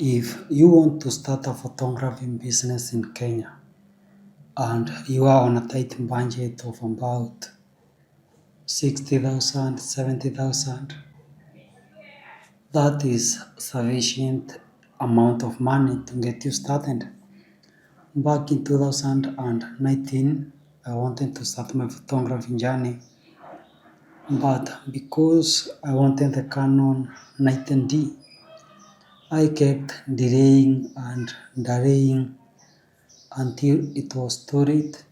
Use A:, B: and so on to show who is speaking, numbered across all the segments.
A: If you want to start a photography business in Kenya and you are on a tight budget of about 60,000, 70,000, that is sufficient amount of money to get you started. Back in 2019, I wanted to start my photography journey, but because I wanted the Canon 90D, I kept delaying and delaying until it was too late.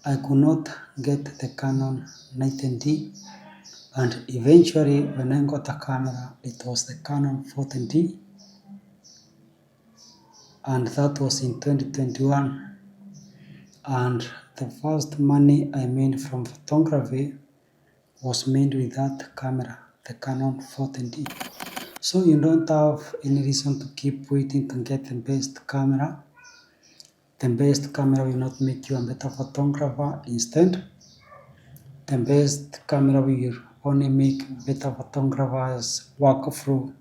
A: I could not get the Canon 90D, and eventually when I got a camera, it was the Canon 40D, and that was in 2021. And the first money I made from photography was made with that camera, the Canon 40D. So you don't have any reason to keep waiting to get the best camera. The best camera will not make you a better photographer. Instead, the best camera will only make better photographers work through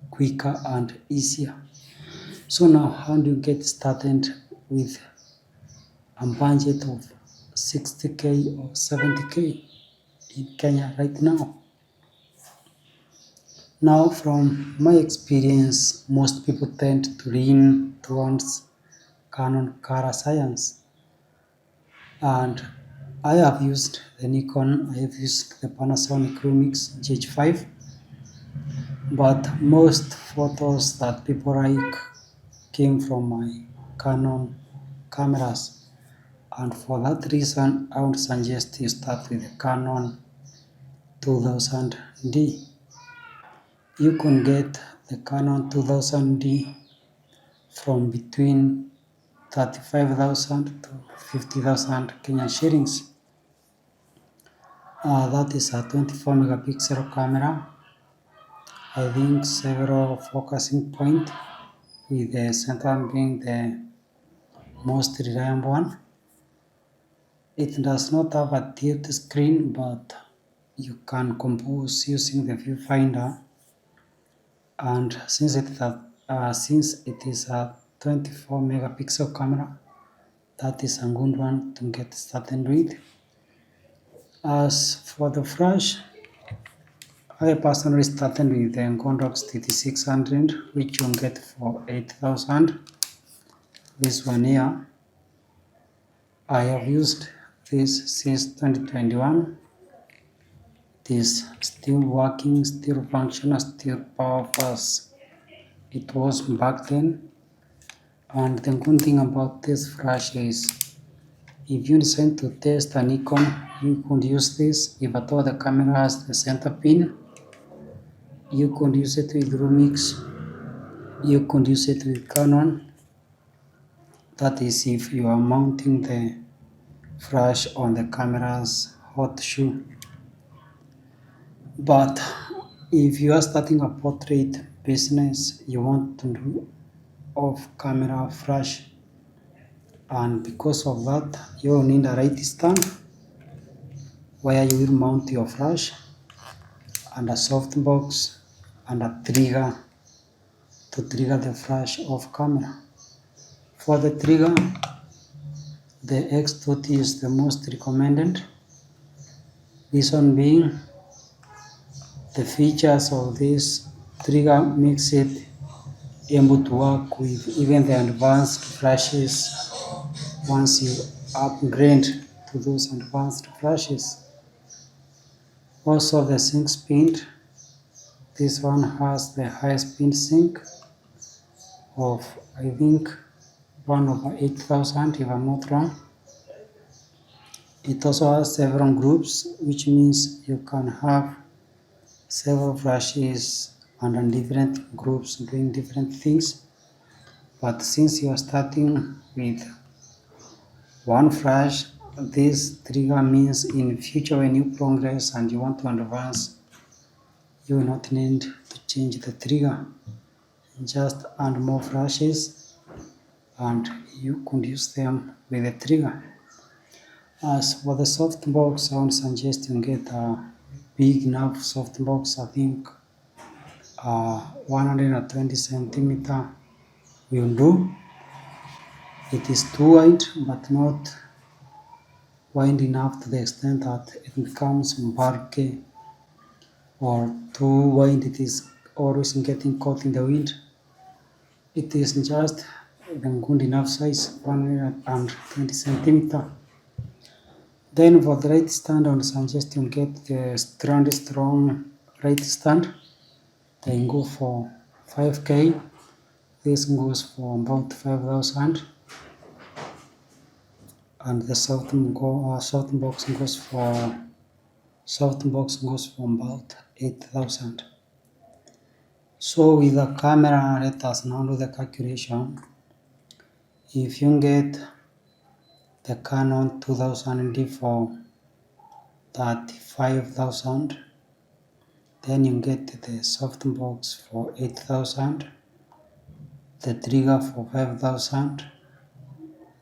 A: quicker and easier. So now how do you get started with a budget of 60k or 70k in Kenya right now? Now from my experience, most people tend to lean towards Canon Cara Science, and I have used the Nikon, I have used the Panasonic Lumix GH5, but most photos that people like came from my Canon cameras, and for that reason I would suggest you start with the Canon 2000D. You can get the Canon 2000D from between 35,000 to 50,000 Kenyan shillings. That is a 24 megapixel camera. I think several focusing point, with the center being the most reliable one. It does not have a tilt screen, but you can compose using the viewfinder, and since it is a 24 megapixel camera, that is a good one to get started with. As for the flash, I personally started with the Godox TT600, which you get for 8,000. This one here, I have used this since 2021. It is still working, still functional, still powerful as it was back then. And the good thing about this flash is, if you decide to test a Nikon, you could use this. If at all the camera has the center pin, you could use it with Lumix, you could use it with Canon. That is if you are mounting the flash on the camera's hot shoe. But if you are starting a portrait business, you want to do off camera flash, and because of that you will need a light stand where you will mount your flash, and a softbox and a trigger to trigger the flash off camera. For the trigger, the X20 is the most recommended. Reason being, the features of this trigger makes it able to work with even the advanced flashes once you upgrade to those advanced flashes. Also the sync speed, this one has the highest speed sync of, I think, 1/8000 if I'm not wrong. It also has several groups, which means you can have several flashes under different groups doing different things. But since you are starting with one flash, this trigger means in future when you progress and you want to advance, you will not need to change the trigger. Just add more flashes and you could use them with the trigger. As for the softbox, I would suggest you get a big enough softbox. I think 120 centimeter will do. It is too wide but not wide enough to the extent that it becomes bulky, or too wide it is always getting caught in the wind. It is just the good enough size, 120 centimeter. Then for the right stand, I would suggest you get the strong right stand. They go for 5k. This goes for about 5,000, and the soft box goes for about 8,000. So with the camera, let us now do the calculation. If you get the Canon 2000D for 35,000, then you get the softbox for 8,000, the trigger for 5,000,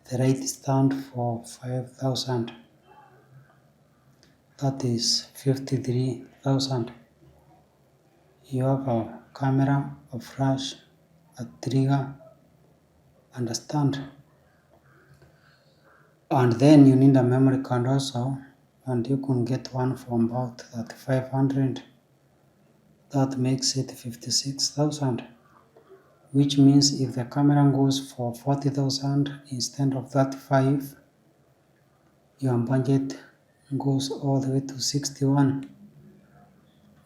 A: the right stand for 5,000. That is 53,000. You have a camera, a flash, a trigger, and a stand. And then you need a memory card also, and you can get one for about 3,500. That makes it 56,000, which means if the camera goes for 40,000 instead of 35, your budget goes all the way to 61.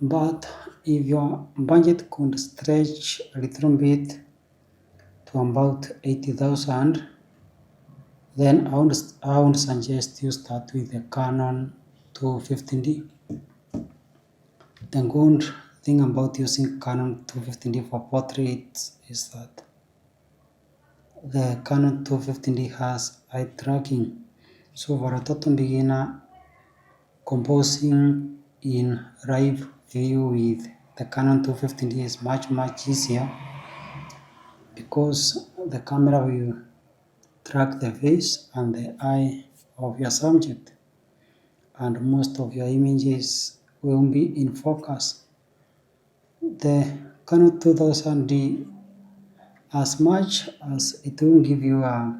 A: But if your budget could stretch a little bit to about 80,000, then I would suggest you start with the Canon 250D. The good thing about using Canon 250D for portraits is that the Canon 250D has eye tracking. So for a total beginner, composing in live view with the Canon 250D is much easier, because the camera will track the face and the eye of your subject, and most of your images will be in focus. The Canon 2000D, as much as it will give you a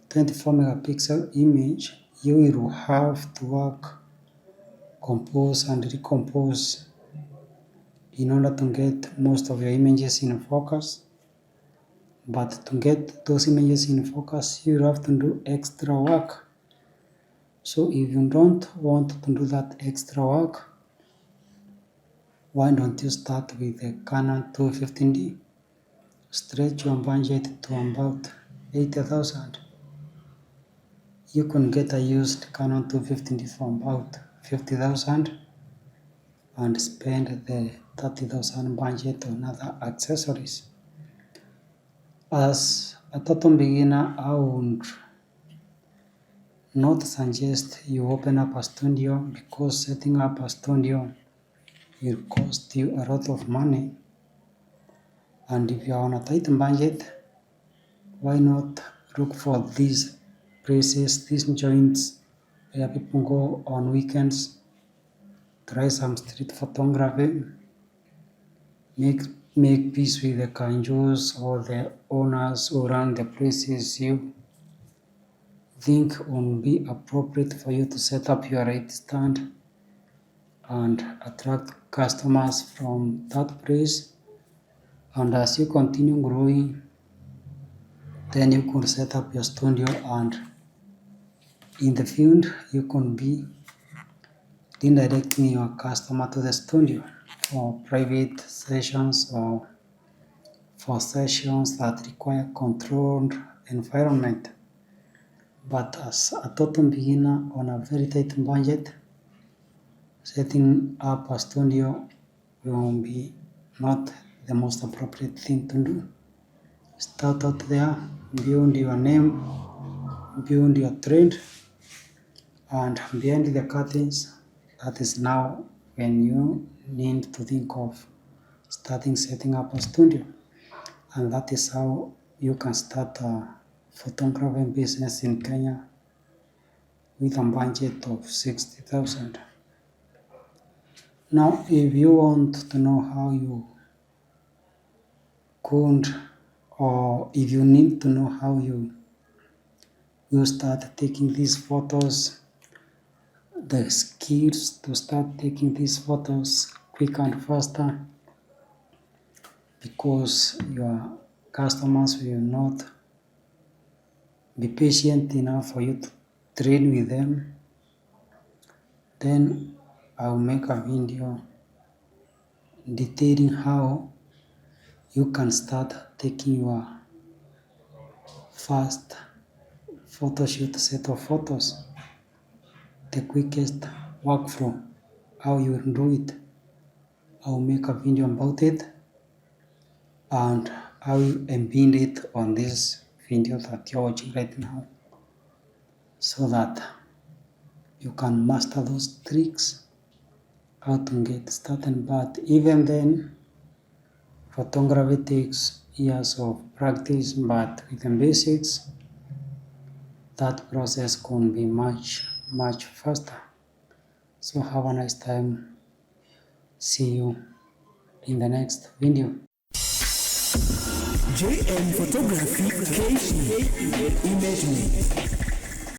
A: 24 megapixel image, you will have to work, compose and recompose in order to get most of your images in focus. But to get those images in focus, you have to do extra work. So if you don't want to do that extra work, why don't you start with the Canon 250D? Stretch your budget to about 80,000. You can get a used Canon 250D for about 50,000 and spend the 30,000 budget on other accessories. As a total beginner, I would not suggest you open up a studio, because setting up a studio will cost you a lot of money. And if you are on a tight budget, why not look for these places, these joints where people go on weekends, try some street photography, make peace with the kanjus or the owners who run the places you think will be appropriate for you to set up your right stand and attract customers from that place. And as you continue growing, then you can set up your studio, and in the field you can be redirecting your customer to the studio for private sessions or for sessions that require controlled environment. But as a total beginner on a very tight budget, setting up a studio will be not the most appropriate thing to do. Start out there, build your name, build your trade, and behind the curtains, that is now when you need to think of setting up a studio. And that is how you can start a photography business in Kenya with a budget of 60,000. Now, if you want to know how you could, or if you need to know how you start taking these photos, the skills to start taking these photos quick and faster, because your customers will not be patient enough for you to train with them, then I'll make a video detailing how you can start taking your first photo shoot set of photos, the quickest workflow, how you will do it. I'll make a video about it, and I will embed it on this video that you're watching right now, so that you can master those tricks, how to get started. But even then, photography takes years of practice, but with the basics, that process can be much faster. So have a nice time. See you in the next video.
B: JM Photography KE Imaging.